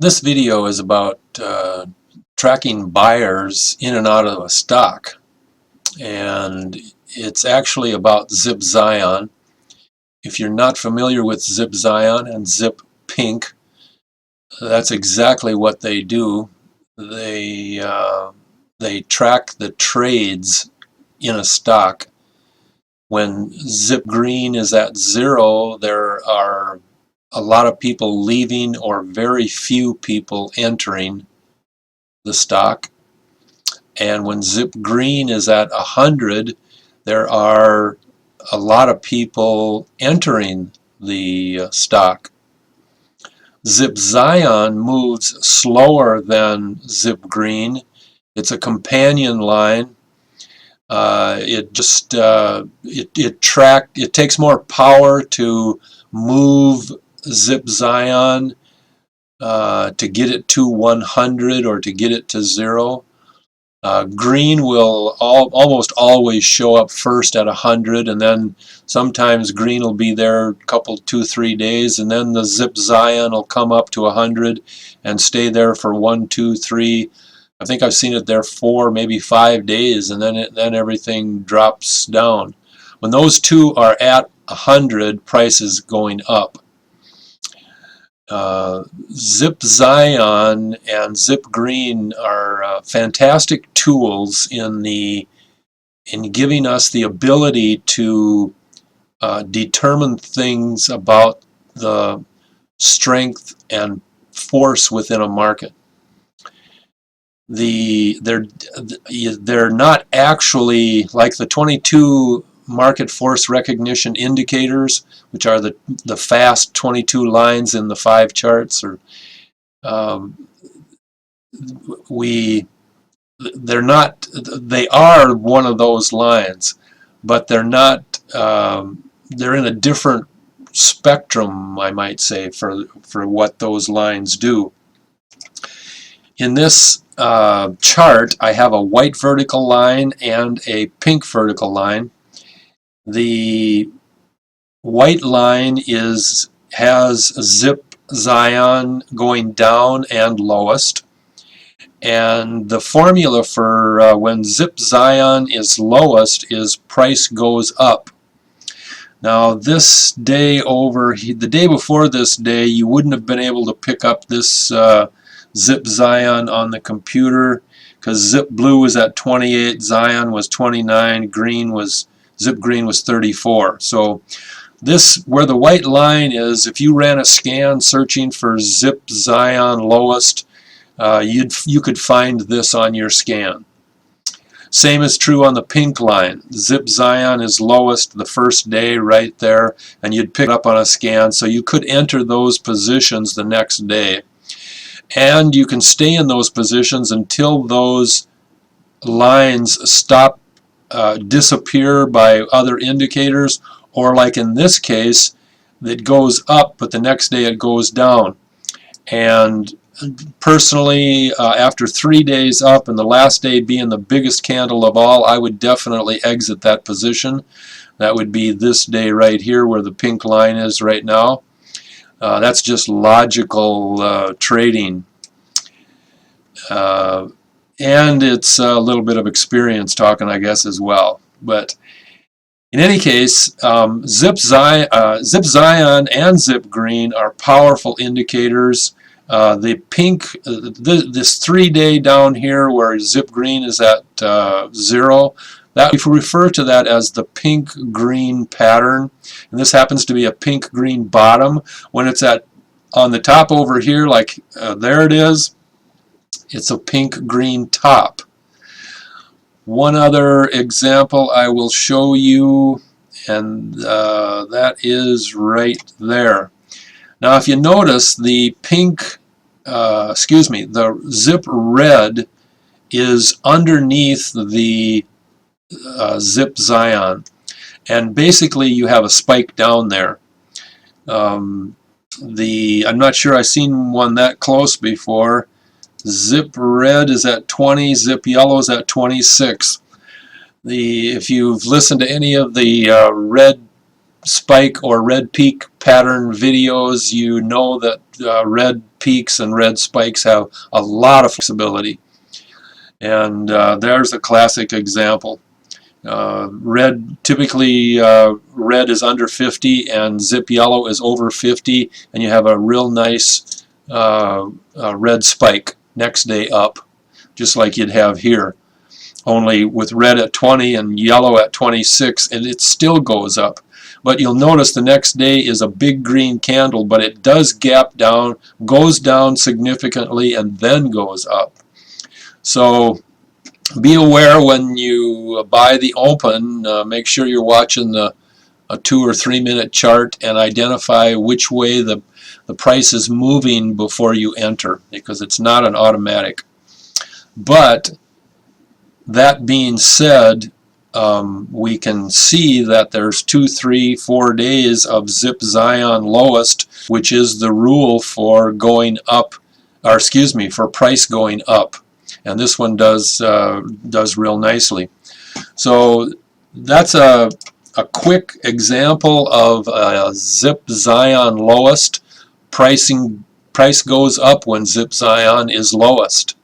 This video is about tracking buyers in and out of a stock, and it's actually about Zip Cyan. If you're not familiar with Zip Cyan and Zip Pink, that's exactly what they do. They track the trades in a stock. When Zip Green is at zero, there are a lot of people leaving or very few people entering the stock. And when Zip Green is at 100, there are a lot of people entering the stock. Zip Cyan moves slower than Zip Green. It's a companion line. It takes more power to move Zip Cyan to get it to 100 or to get it to 0. Green will almost always show up first at 100, and then sometimes green will be there a couple, 2-3 days, and then the Zip Cyan will come up to 100 and stay there for 1, 2, 3. I think I've seen it there 4, maybe 5 days, and then everything drops down. When those two are at 100, price is going up. Zip Cyan and Zip Green are fantastic tools in giving us the ability to determine things about the strength and force within a market. They're not actually like the 22 market force recognition indicators, which are the fast 22 lines in the 5 charts, or they're not, they are one of those lines, but they're not, they're in a different spectrum, I might say, for what those lines do. In this chart, I have a white vertical line and a pink vertical line. The white line has Zip Cyan going down and lowest, and the formula for when Zip Cyan is lowest is price goes up. Now this day the day before this day, you wouldn't have been able to pick up this Zip Cyan on the computer because Zip Blue was at 28, Cyan was 29, Zip Green was 34. So this, where the white line is, if you ran a scan searching for Zip Cyan lowest, you could find this on your scan. Same is true on the pink line. Zip Cyan is lowest the first day right there, and you'd pick it up on a scan, so you could enter those positions the next day. And you can stay in those positions until those lines stop, disappear by other indicators, or like in this case, it goes up, but the next day it goes down. And personally, after 3 days up and the last day being the biggest candle of all, I would definitely exit that position. That would be this day right here where the pink line is right now. That's just logical trading. And it's a little bit of experience talking, I guess, as well. But in any case, Zip Cyan and Zip Green are powerful indicators. The pink, this 3-day down here where Zip Green is at 0, that we refer to that as the pink-green pattern, and this happens to be a pink-green bottom. When it's on the top over here, like there it is, it's a pink-green top. One other example I will show you, and that is right there. Now, if you notice, the the Zip Red is underneath the Zip Cyan, and basically you have a spike down there. I'm not sure I've seen one that close before. Zip Red is at 20, Zip Yellow is at 26. If you've listened to any of the red spike or red peak pattern videos, you know that red peaks and red spikes have a lot of flexibility. And there's a classic example. Red, typically red is under 50 and zip yellow is over 50, and you have a real nice red spike next day up, just like you'd have here. Only with red at 20 and yellow at 26, and it still goes up. But you'll notice the next day is a big green candle, but it does gap down, goes down significantly, and then goes up. So be aware when you buy the open, make sure you're watching a 2 or 3 minute chart and identify which way the price is moving before you enter, because it's not an automatic. But that being said, we can see that there's 2, 3, 4 days of zip Cyan lowest, which is the rule for going up, or excuse me, for price going up. And this one does real nicely. So that's a quick example of a zip Cyan lowest. Price goes up when zip Cyan is lowest.